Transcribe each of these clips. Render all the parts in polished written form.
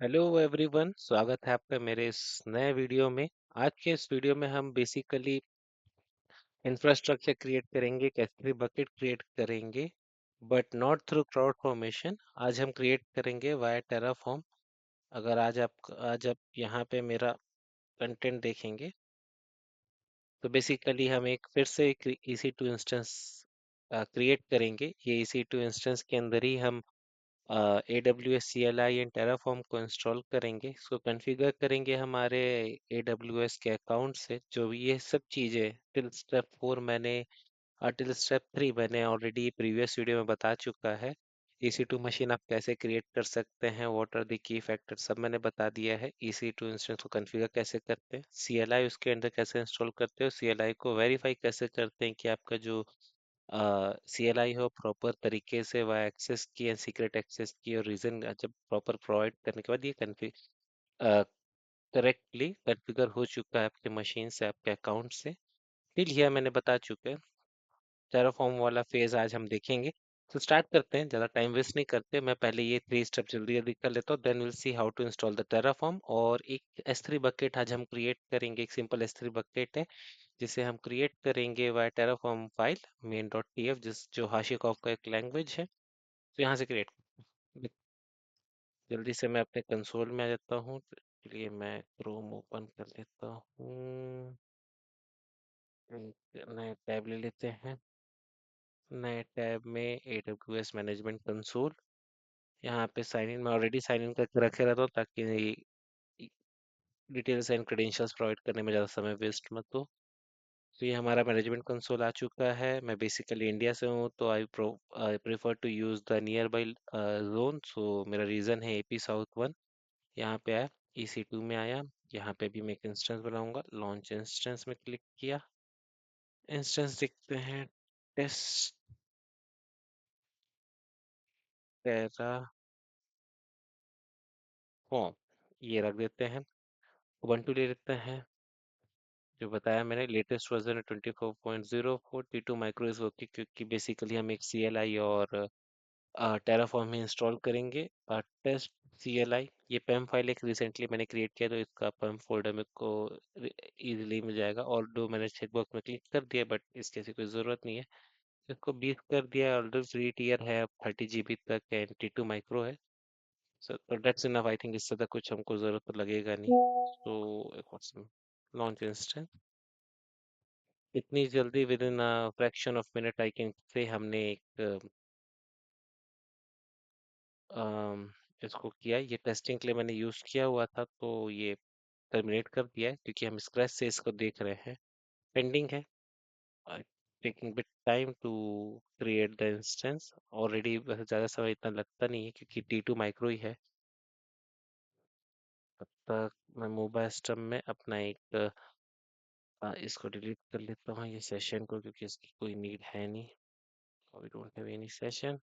Hello everyone, स्वागत है आपका मेरे इस नए वीडियो में। आज के इस वीडियो में हम बेसिकली इंफ्रास्ट्रक्चर क्रिएट करेंगे, कैसे बकेट क्रिएट करेंगे, but not through crowd formation. आज हम क्रिएट करेंगे वाया टेराफॉर्म। अगर आज आप यहाँ पे मेरा कंटेंट देखेंगे तो बेसिकली हम एक फिर से एक EC2 इंस्टेंस क्रिएट करेंगे। ये EC2 इंस्टेंस के अंदर ही हम AWS CLI एंड टेराफॉर्म को इंस्टॉल करेंगे, इसको कॉन्फ़िगर करेंगे हमारे AWS के अकाउंट से। जो भी ये सब चीज़ें टिल स्टेप 4 मैंने टिल स्टेप 3 मैंने ऑलरेडी प्रीवियस वीडियो में बता चुका है। EC2 मशीन आप कैसे क्रिएट कर सकते हैं, what are the key factor, सब मैंने बता दिया है। EC2 इंस्टेंस को कॉन्फ़िगर कैसे करते हैं, CLI उसके अंदर कैसे इंस्टॉल करते हैं, CLI को वेरीफाई कैसे करते हैं कि आपका जो CLI हो प्रॉपर तरीके से वह एक्सेस की है, सीक्रेट एक्सेस की, और रीजन जब प्रॉपर प्रोवाइड करने के बाद ये करेक्टली कॉन्फ़िगर हो चुका है आपके मशीन से, आपके अकाउंट से। फिर यह मैंने बता चुका है। टेराफॉर्म वाला फेज आज हम देखेंगे। तो स्टार्ट करते हैं, ज़्यादा टाइम वेस्ट नहीं करते। मैं पहले ये 3 स्टेप जल्दी जल्दी कर लेता हूँ, then will see how to install the Terraform. और एक S3 बकेट आज हम क्रिएट करेंगे, एक सिंपल S3 बकेट है जिसे हम क्रिएट करेंगे वाया टेराफॉर्म फाइल main.tf, जिस जो हाशिकॉफ का एक लैंग्वेज है। तो यहाँ से क्रिएट, जल्दी से मैं अपने कंसोल में आ जाता हूँ, तो इसलिए मैं क्रोम ओपन कर लेता हूँ। एक नए टैब ले लेते हैं। नए टैब में AWS मैनेजमेंट कंसोल। यहाँ पे साइन इन, मैं ऑलरेडी साइन इन करके रखे रहता हूँ ताकि डिटेल्स एंड क्रेडेंशियल्स प्रोवाइड करने में ज़्यादा समय वेस्ट मत हो। तो ये हमारा मैनेजमेंट कंसोल आ चुका है। मैं बेसिकली इंडिया से हूँ, तो I prefer to use the nearby zone. So मेरा रीज़न है AP साउथ 1। यहाँ पे आया, EC2 में आया। यहाँ पे भी मैं एक इंस्टेंस बनाऊंगा, लॉन्च इंस्टेंस में क्लिक किया। इंस्टेंस देखते हैं, टेस्ट टेराफॉर्म, ये रख देते हैं। उबंटू ले लेते हैं, जो बताया मैंने लेटेस्ट वर्जन है 24.04। T2 माइक्रो इज ओके, क्योंकि बेसिकली हम एक CLI और टेराफॉर्म में इंस्टॉल करेंगे। टेस्ट CLI, ये PEM फाइल एक रिसेंटली मैंने क्रिएट किया, तो इसका PEM फोल्डर मेरे को इजीली मिल जाएगा। और दो मैंने चेकबॉक्स में क्लिक कर दिया, बट इसकी ऐसी कोई ज़रूरत नहीं है। इसको 20 कर दिया, ऑल्दो फ्री टियर है, अब 30 GB तक है, T2 माइक्रो है। तो दैट्स इनफ, आई थिंक। इससे ज़्यादा कुछ हमको ज़रूरत तो लगेगा नहीं। तो एक और लॉन्च इंस्टेंस, इतनी जल्दी with in fraction of minute I can say हमने एक अम, इसको किया। ये टेस्टिंग के लिए मैंने यूज़ किया हुआ था, तो ये टर्मिनेट कर दिया है क्योंकि हम स्क्रैच से इसको देख रहे हैं। पेंडिंग है, taking bit time to create the instance. Already वैसे ज़्यादा समय इतना लगता नहीं है क्योंकि T2 माइक्रो ही है। तब तक मैं मोबाइल सिस्टम में अपना एक इसको डिलीट कर लेता हूँ, ये सेशन को, क्योंकि इसकी कोई नीड है नहीं। We don't have any session.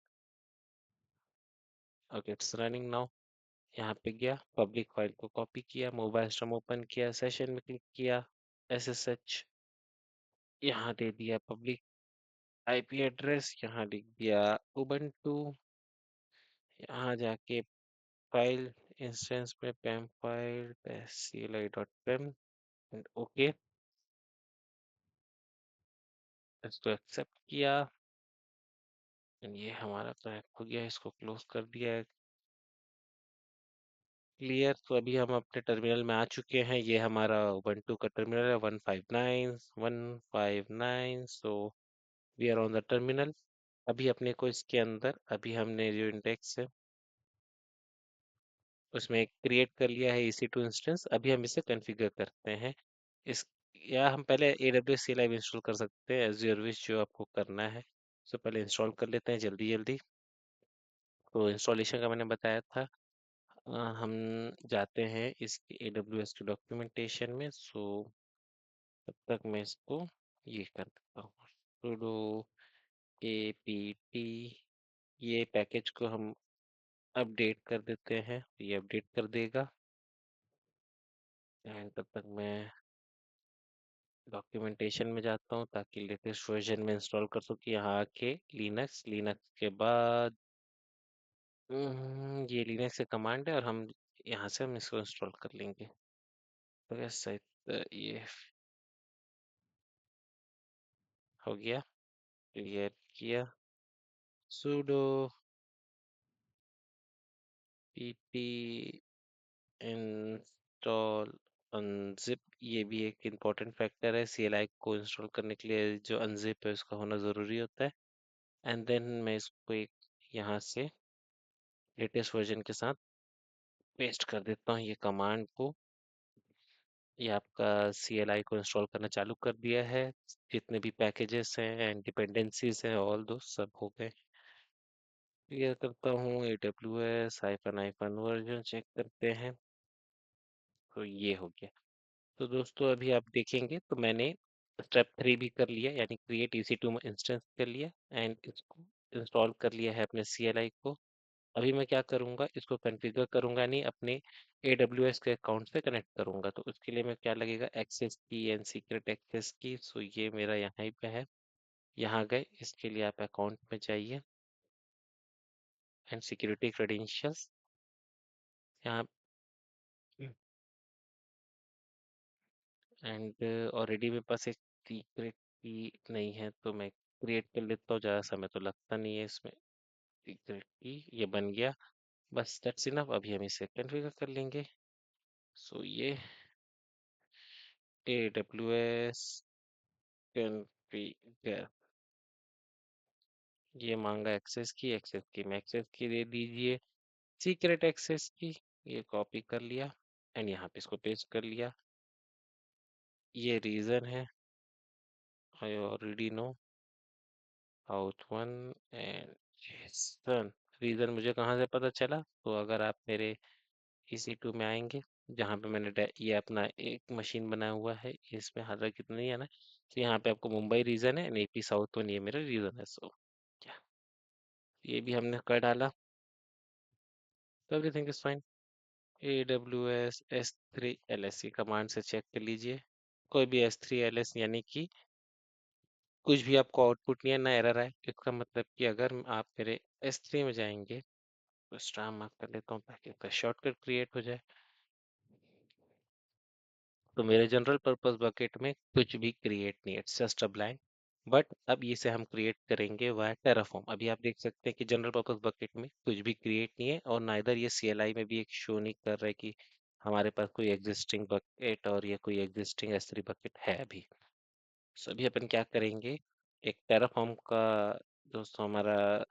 Okay, it's running now. यहाँ पे गया, पब्लिक फाइल को कॉपी किया, मोबाइल सिस्टम ओपन किया, सेशन में क्लिक किया, SSH यहाँ दे दिया, पब्लिक IP एड्रेस यहाँ लिख दिया उबंटू। यहाँ जाके फाइल इंस्टेंस में PEM file cli.pem, and okay, इसको एक्सेप्ट किया। एंड ये हमारा कनेक्ट हो गया, इसको क्लोज कर दिया, क्लियर। तो अभी हम अपने टर्मिनल में आ चुके हैं। ये हमारा उबंटू का टर्मिनल है, 159 so we are on the terminal. अभी अपने को इसके अंदर, अभी हमने जो इंडेक्स है उसमें क्रिएट कर लिया है EC2 इंस्टेंस। अभी हम इसे कॉन्फ़िगर करते हैं। इस, या हम पहले AWS CLI भी इंस्टॉल कर सकते हैं, एज योर विश, जो आपको करना है। तो पहले इंस्टॉल कर लेते हैं जल्दी जल्दी। तो इंस्टॉलेशन का मैंने बताया था। हम जाते हैं इसके AWS के डॉक्यूमेंटेशन में। सो तब तक मैं इसको ये कर देता हूँ, sudo apt, ये पैकेज को हम अपडेट कर देते हैं, ये अपडेट कर देगा। एंड तब तक मैं डॉक्यूमेंटेशन में जाता हूँ ताकि लेटेस्ट वर्जन में इंस्टॉल कर सकूँ। यहाँ आके लिनक्स, लिनक्स के बाद ये लिनक्स के कमांड है, और हम यहाँ से हम इसको इंस्टॉल कर लेंगे। तो कैसे ये हो गया, क्लियर किया। sudo pp इंस्टॉल अनजिप, ये भी एक इम्पोर्टेंट फैक्टर है CLI को इंस्टॉल करने के लिए, जो अनजिप है उसका होना ज़रूरी होता है। एंड देन मैं इसको एक यहाँ से लेटेस्ट वर्जन के साथ पेस्ट कर देता हूँ ये कमांड को। ये आपका CLI को इंस्टॉल करना चालू कर दिया है। जितने भी पैकेजेस हैं एंड डिपेंडेंसीज हैं ऑल दो सब हो गए। क्लियर करता हूँ AWS hyphen hyphen version, check करते हैं। तो ये हो गया। तो दोस्तों अभी आप देखेंगे तो मैंने स्टेप 3 भी कर लिया, यानी क्रिएट EC2 इंस्टेंस कर लिया एंड इसको इंस्टॉल कर लिया है अपने CLI को। अभी मैं क्या करूँगा, इसको कॉन्फ़िगर करूँगा, नहीं अपने AWS के अकाउंट से कनेक्ट करूँगा। तो उसके लिए मैं क्या लगेगा, एक्सेस की एंड सीक्रेट एक्सेस की। सो ये मेरा यहाँ ही पे है, यहाँ गए। इसके लिए आप अकाउंट में जाइए एंड सिक्योरिटी क्रेडेंशियल्स, यहाँ एंड ऑलरेडी मेरे पास एक सीक्रेट की नहीं है तो मैं क्रिएट कर लेता हूँ, ज़्यादा समय तो लगता नहीं है इसमें। सीक्रेट की ये बन गया, बस दैट्स इनफ। अभी हम इसे कॉन्फ़िगर कर लेंगे। सो ये AWS कॉन्फ़िगर, ये मांगा एक्सेस की मैं एक्सेस की दे दीजिए। सीक्रेट एक्सेस की ये कॉपी कर लिया एंड यहाँ पे इसको पेस्ट कर लिया। ये रीज़न है, I already know house one and Jason. Reason मुझे कहाँ से पता चला, तो अगर आप मेरे EC2 में आएंगे, जहाँ पे मैंने ये अपना एक मशीन बनाया हुआ है, इसमें हालांकि कितना नहीं आना है, तो यहाँ पे आपको मुंबई रीजन है, AP साउथ वन ये मेरा रीजन है। सो क्या, ये भी हमने कर डाला, तो everything is fine. AWS S3LS की कमांड से चेक कर लीजिए, कोई भी S3LS यानी कि कुछ भी आपको आउटपुट नहीं है, ना एरर है। इसका मतलब कि अगर आप मेरे S3 में जाएंगे, तो स्टार मार्क कर लेता हूँ ताकि इसका शॉर्टकट क्रिएट हो जाए। तो मेरे जनरल पर्पस बकेट में कुछ भी क्रिएट नहीं है, it's just a blank. But अब इसे हम क्रिएट करेंगे वाया टेराफॉर्म। अभी आप देख सकते हैं कि जनरल पर्पस बकेट में कुछ भी क्रिएट नहीं है, और नाइदर ये CLI में भी एक शो नहीं कर रहा है कि हमारे पास कोई एग्जिस्टिंग बकेट और ये कोई एग्जिस्टिंग S3 बकेट है अभी। सो अभी अपन क्या करेंगे, एक टेराफॉर्म का दोस्तों हमारा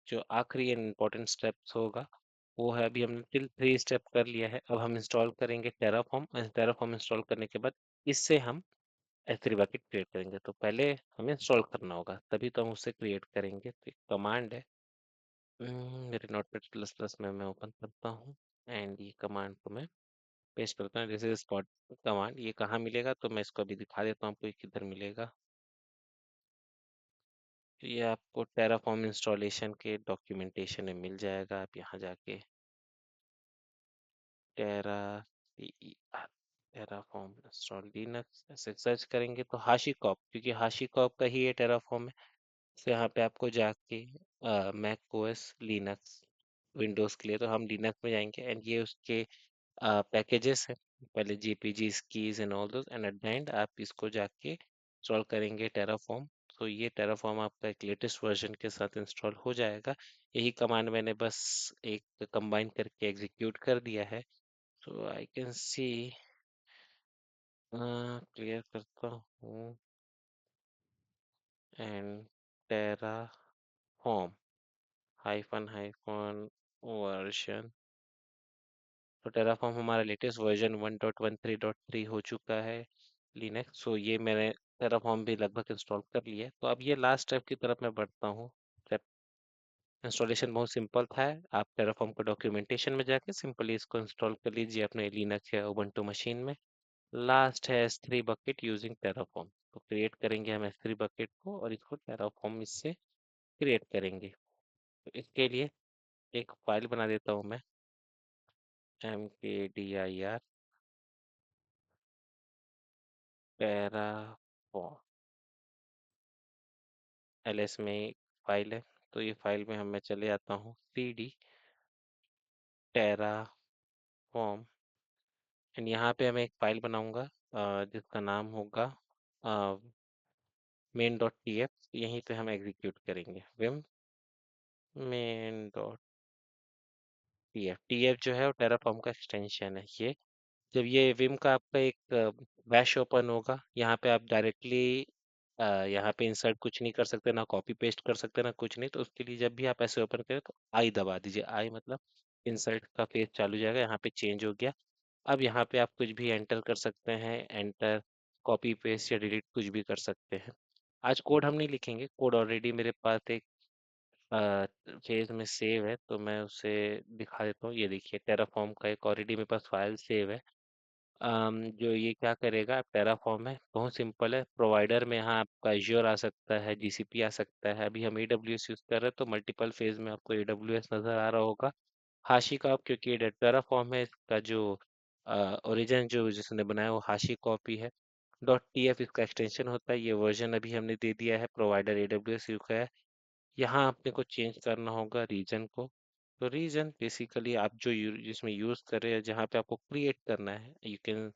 जो आखिरी इम्पोर्टेंट स्टेप्स होगा वो है, अभी हमने टिल 3 स्टेप कर लिया है। अब हम इंस्टॉल करेंगे टेराफॉर्म। टेराफॉर्म इंस्टॉल करने के बाद इससे हम S3 बकेट क्रिएट करेंगे। तो पहले हमें इंस्टॉल करना होगा, तभी तो हम उसे क्रिएट करेंगे। तो एक कमांड है, मेरे नोटपैड प्लस प्लस में मैं ओपन करता हूँ एंड ये कमांड को मैं पेस्ट करता हूँ। जैसे स्पॉट कमांड, ये कहाँ मिलेगा तो मैं इसको अभी दिखा देता हूँ आपको ये किधर मिलेगा। तो ये आपको टेराफॉर्म इंस्टॉलेशन के डॉक्यूमेंटेशन में मिल जाएगा। आप यहाँ जाके टेरा टेराफॉर्म इंस्टॉल लिनक्स ऐसे सर्च करेंगे तो हाशीकॉप, क्योंकि हाशीकॉप का ही ये टेराफॉर्म है। तो यहाँ पे आपको जाके मैक ओएस लिनक्स विंडोज के लिए तो हम लिनक्स में जाएंगे एंड ये उसके पैकेजेस हैं, पहले JPG keys and all those, and at the end आप इसको जाके इंस्टॉल करेंगे टेराफॉर्म। तो ये टेराफॉर्म आपका एक लेटेस्ट वर्जन के साथ इंस्टॉल हो जाएगा। यही कमांड मैंने बस एक कंबाइन करके एग्जीक्यूट कर दिया है। तो आई कैन सी, क्लियर करता हूँ and Terraform hyphen hyphen version. तो टेराफॉर्म हमारा लेटेस्ट वर्जन 1.13.3 हो चुका है लिनक्स। सो ये मैंने टेराफॉर्म भी लगभग इंस्टॉल कर लिया है। तो अब ये लास्ट स्टेप की तरफ मैं बढ़ता हूँ। स्टेप इंस्टॉलेशन बहुत सिंपल था, आप टेराफॉर्म का डॉक्यूमेंटेशन में जाके सिंपली इसको इंस्टॉल कर लीजिए अपने लिनक्स या उबंटू मशीन में। लास्ट है S3 बकेट यूजिंग टेराफॉर्म। तो क्रिएट करेंगे हम S3 बकेट को और इसको टेराफॉर्म इससे क्रिएट करेंगे। तो इसके लिए एक फाइल बना देता हूँ मैं, mkdir टेराफॉर्म LS में एक फाइल है। तो ये फाइल में हम मैं चले जाता हूँ CD टेराफॉर्म terraform एंड यहाँ पे मैं एक फाइल बनाऊंगा जिसका नाम होगा मेन डॉट टी एफ। यहीं पे हम एग्जीक्यूट करेंगे Vim main dot T F जो है वो टेराफॉर्म का एक्सटेंशन है ये। जब ये विम का आपका एक बैश ओपन होगा, यहाँ पे आप डायरेक्टली यहाँ पे इंसर्ट कुछ नहीं कर सकते, ना कॉपी पेस्ट कर सकते, ना कुछ नहीं। तो उसके लिए जब भी आप ऐसे ओपन करें तो आई दबा दीजिए। आई मतलब इंसर्ट का पेज चालू हो जाएगा, यहाँ पे चेंज हो गया। अब यहाँ पे आप कुछ भी एंटर कर सकते हैं, एंटर, कॉपी पेस्ट या डिलीट कुछ भी कर सकते हैं। आज कोड हम नहीं लिखेंगे, कोड ऑलरेडी मेरे पास एक फेज में सेव है, तो मैं उसे दिखा देता हूँ। ये देखिए टेराफॉर्म का एक ऑलरेडी मेरे पास फाइल सेव है। जो ये क्या करेगा, टेराफॉर्म है, बहुत सिंपल है। प्रोवाइडर में यहाँ आपका एज्योर आ सकता है, जीसीपी आ सकता है। अभी हम एडब्ल्यूएस यूज़ कर रहे हैं तो मल्टीपल फेज में आपको एडब्ल्यूएस नज़र आ रहा होगा। हाशी का आप, क्योंकि ये टेराफॉर्म है, इसका जो ओरिजिन जो जिसने बनाया वो हाशी कॉपी है। डॉट टी एफ इसका एक्सटेंशन होता है। ये वर्जन अभी हमने दे दिया है, प्रोवाइडर एडब्ल्यूएस यू का है। यहाँ आपने को चेंज करना होगा रीजन को। तो रीजन बेसिकली आप जो जिसमें यूज़ कर रहे हैं, जहाँ पे आपको क्रिएट करना है, you can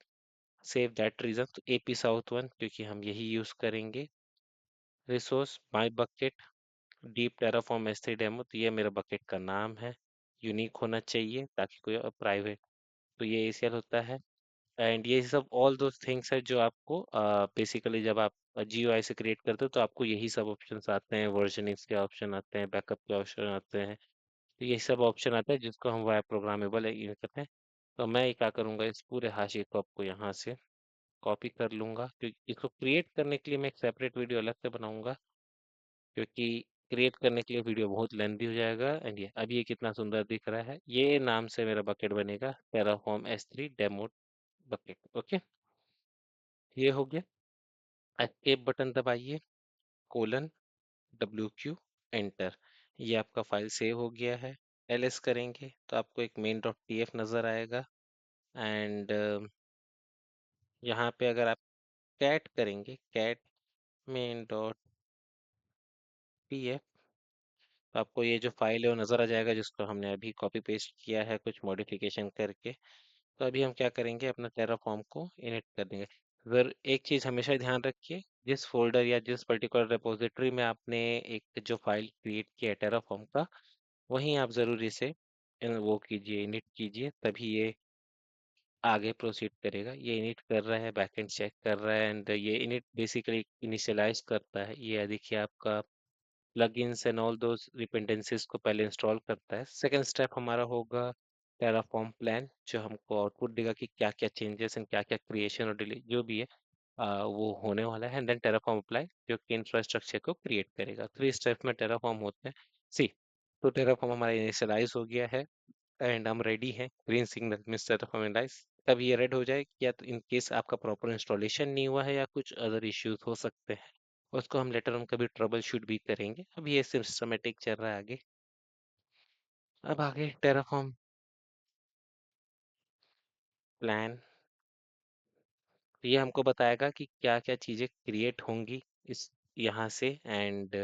save that region. तो एपी साउथ वन, क्योंकि हम यही यूज़ करेंगे। Resource my bucket Deep Terraform S three demo, तो ये मेरा बकेट का नाम है। यूनिक होना चाहिए ताकि कोई प्राइवेट, तो ये एसीएल होता है। एंड ये सब ऑल दो थिंग्स है जो आपको बेसिकली जब आप जीयूआई से क्रिएट करते हो तो आपको यही सब ऑप्शंस आते हैं। वर्जनिंग्स के ऑप्शन आते हैं, बैकअप के ऑप्शन आते हैं। तो ये सब ऑप्शन आता है जिसको हम वाई प्रोग्रामेबल ये कहते हैं। तो मैं ये क्या करूँगा, इस पूरे हाशिए को आपको यहाँ से कॉपी कर लूँगा, क्योंकि इसको क्रिएट करने के लिए मैं एक सेपरेट वीडियो अलग से बनाऊँगा, क्योंकि क्रिएट करने के लिए वीडियो बहुत लेंथी हो जाएगा। एंड ये अब ये कितना सुंदर दिख रहा है, ये नाम से मेरा बकेट बनेगा, Terraform S three demo bucket. Okay, ये हो गया। एस्केप बटन दबाइए, कोलन डब्ल्यू क्यू, एंटर। ये आपका फाइल सेव हो गया है। एलएस करेंगे तो आपको एक मेन डॉट टीएफ नज़र आएगा। एंड यहाँ पे अगर आप कैट करेंगे, कैट मेन डॉट टीएफ, तो आपको ये जो फाइल है वो नज़र आ जाएगा, जिसको हमने अभी कॉपी पेस्ट किया है कुछ मॉडिफिकेशन करके। तो अभी हम क्या करेंगे, अपना टेराफॉर्म को इनिट कर देंगे। अगर एक चीज़ हमेशा ध्यान रखिए, जिस फोल्डर या जिस पर्टिकुलर रिपोजिटरी में आपने एक जो फाइल क्रिएट किया है टेराफॉर्म का, वहीं आप ज़रूरी से वो कीजिए, इनिट कीजिए, तभी ये आगे प्रोसीड करेगा। ये इनिट कर रहा है, बैकएंड चेक कर रहा है, एंड ये इनिट बेसिकली इनिशियलाइज करता है। ये देखिए आपका plugins and all those dependencies को पहले इंस्टॉल करता है। सेकंड स्टेप हमारा होगा टेराफॉर्म प्लान, जो हमको आउटपुट देगा कि क्या क्या चेंजेस एंड क्या क्या क्रिएशन और डिलीट जो भी है वो होने वाला है। एंड देन टेराफॉर्म अप्लाई, जो कि इंफ्रास्ट्रक्चर को क्रिएट करेगा। थ्री स्टेप में टेराफॉर्म होते हैं। सी, तो टेराफॉर्म हमारा इनिशियलाइज हो गया है एंड हम रेडी हैं। Green signal means Terraform initialise. तब ये रेड हो जाए, या तो इन केस आपका प्रॉपर इंस्टॉलेशन नहीं हुआ है या कुछ अदर इश्यूज हो सकते हैं, उसको हम लेटर ऑन कभी ट्रबल शूट भी करेंगे। अभी ये सिस्टमेटिक चल रहा है आगे। अब आगे टेराफॉर्म प्लान, ये हमको बताएगा कि क्या क्या चीज़ें क्रिएट होंगी इस यहाँ से, एंड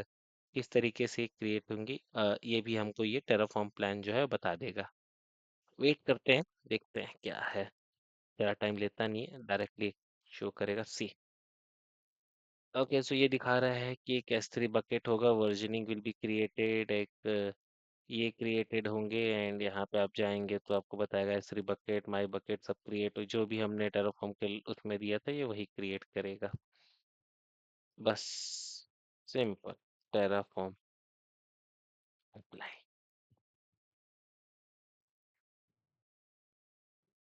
किस तरीके से क्रिएट होंगी। ये भी हमको ये टेराफॉर्म प्लान जो है बता देगा। वेट करते हैं, देखते हैं क्या है। ज़्यादा टाइम लेता नहीं है, डायरेक्टली शो करेगा। सी, ओके, सो ये दिखा रहा है कि एक S3 बकेट होगा, वर्जनिंग विल बी क्रिएटेड, एक ये क्रिएटेड होंगे। एंड यहाँ पे आप जाएंगे तो आपको बताएगा S3 बकेट, माई बकेट सब क्रिएट, जो भी हमने टेराफॉर्म के उसमें दिया था ये वही क्रिएट करेगा। बस, सिंपल, टेराफॉर्म अप्लाई।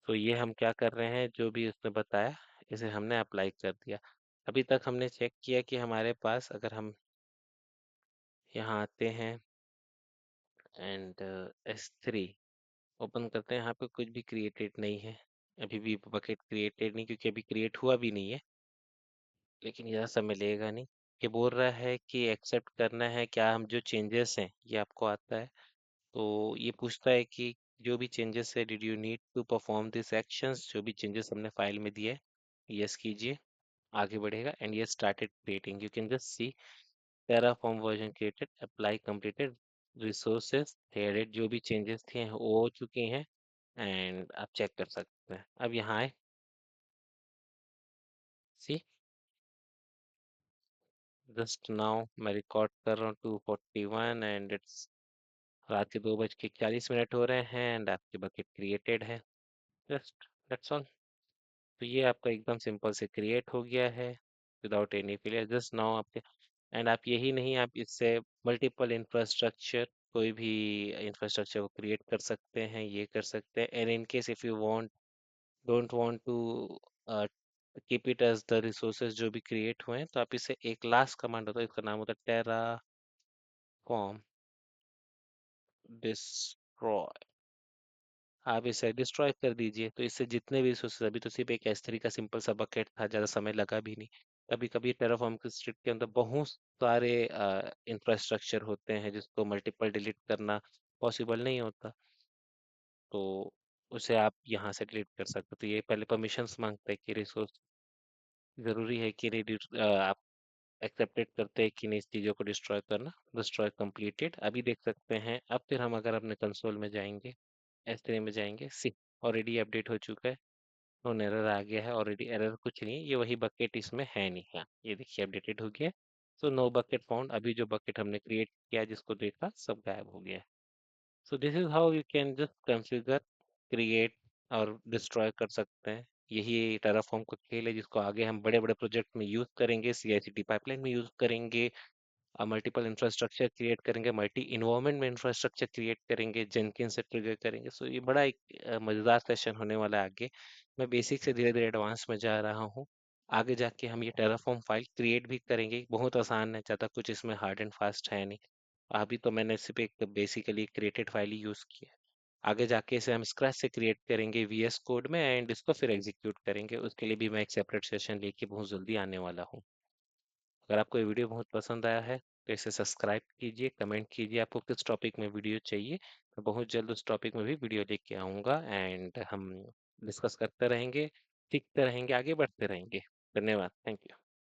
तो ये हम क्या कर रहे हैं, जो भी उसने बताया इसे हमने अप्लाई कर दिया। अभी तक हमने चेक किया कि हमारे पास, अगर हम यहाँ आते हैं एंड S3 ओपन करते हैं, यहाँ पे कुछ भी क्रिएटेड नहीं है। अभी भी बकेट क्रिएटेड नहीं, क्योंकि अभी क्रिएट हुआ भी नहीं है। लेकिन ज़्यादा समय लगेगा नहीं। ये बोल रहा है कि एक्सेप्ट करना है क्या, हम जो चेंजेस हैं ये आपको आता है। तो ये पूछता है कि जो भी चेंजेस है, did you need to perform this actions, जो भी चेंजेस हमने फाइल में दिए, यस कीजिए, आगे बढ़ेगा। एंड ये started creating, you can just see Terraform version created, apply completed, resources added, जो भी चेंजेस थे वो हो चुके हैं। एंड आप चेक कर सकते हैं। अब यहाँ आए, सी जस्ट नाउ मैं रिकॉर्ड कर रहा हूँ 2:41 एंड इट्स रात के 2:41 हो रहे हैं एंड आपकी बकेट क्रिएटेड है। Just that's all. तो ये आपका एकदम सिंपल से क्रिएट हो गया है without any failure. Just now आपके एंड आप यही नहीं, आप इससे मल्टीपल इंफ्रास्ट्रक्चर, कोई भी इंफ्रास्ट्रक्चर को क्रिएट कर सकते हैं, ये कर सकते हैं। And in case if you want don't want to keep it as the resources जो भी क्रिएट हुए हैं, तो आप इसे एक लास्ट कमांड होता है, इसका नाम होता है टेराफॉर्म डिस्ट्रॉय। आप इसे डिस्ट्रॉय कर दीजिए, तो इससे जितने भी रिसोर्सेज, अभी तो सिर्फ एक S3 का सिंपल सा बकेट था, ज़्यादा समय लगा भी नहीं। कभी कभी टेराफॉर्म के स्क्रिप्ट के अंदर बहुत सारे इंफ्रास्ट्रक्चर होते हैं जिसको मल्टीपल डिलीट करना पॉसिबल नहीं होता, तो उसे आप यहाँ से डिलीट कर सकते हो। तो ये पहले परमिशंस मांगता है कि रिसोर्स जरूरी है कि आप एक्सेप्टेड करते हैं कि नहीं इस चीज़ों को डिस्ट्रॉय करना। डिस्ट्रॉय कंप्लीटेड अभी देख सकते हैं। अब फिर हम अगर अपने कंसोल में जाएंगे, S3 में जाएंगे, सी ऑलरेडी अपडेट हो चुका है, नोन एरर आ गया है ऑलरेडी। एरर कुछ नहीं है, ये वही बकेट इसमें है नहीं है, ये देखिए अपडेटेड हो गया है। सो नो बकेट फाउंड, अभी जो बकेट हमने क्रिएट किया जिसको देखा सब गायब हो गया है। So this is how you can just configure, create और डिस्ट्रॉय कर सकते हैं। यही टेराफॉर्म का खेल है जिसको आगे हम बड़े बड़े प्रोजेक्ट में यूज करेंगे, CI/CD पाइपलाइन में यूज करेंगे, मल्टीपल इंफ्रास्ट्रक्चर क्रिएट करेंगे, मल्टी इन्वायरमेंट में इंफ्रास्ट्रक्चर क्रिएट करेंगे, जेनकिन से ट्रिगर करेंगे। सो ये बड़ा एक मजेदार सेशन होने वाला है आगे। मैं बेसिक से धीरे धीरे एडवांस में जा रहा हूँ। आगे जाके हम ये टेराफॉर्म फाइल क्रिएट भी करेंगे, बहुत आसान है, ज़्यादा कुछ इसमें हार्ड एंड फास्ट है नहीं। अभी तो मैंने सिर्फ एक बेसिकली क्रिएटेड फाइल ही यूज़ किया है। आगे जाके इसे हम स्क्रैच से क्रिएट करेंगे VS कोड में एंड इसको फिर एग्जीक्यूट करेंगे। उसके लिए भी मैं एक सेपरेट सेशन लेके बहुत जल्दी आने वाला हूँ। अगर आपको ये वीडियो बहुत पसंद आया है तो इसे सब्सक्राइब कीजिए, कमेंट कीजिए आपको किस टॉपिक में वीडियो चाहिए। मैं बहुत जल्द उस टॉपिक में भी वीडियो लेके आऊँगा एंड हम डिस्कस करते रहेंगे, सीखते रहेंगे, आगे बढ़ते रहेंगे। धन्यवाद, थैंक यू।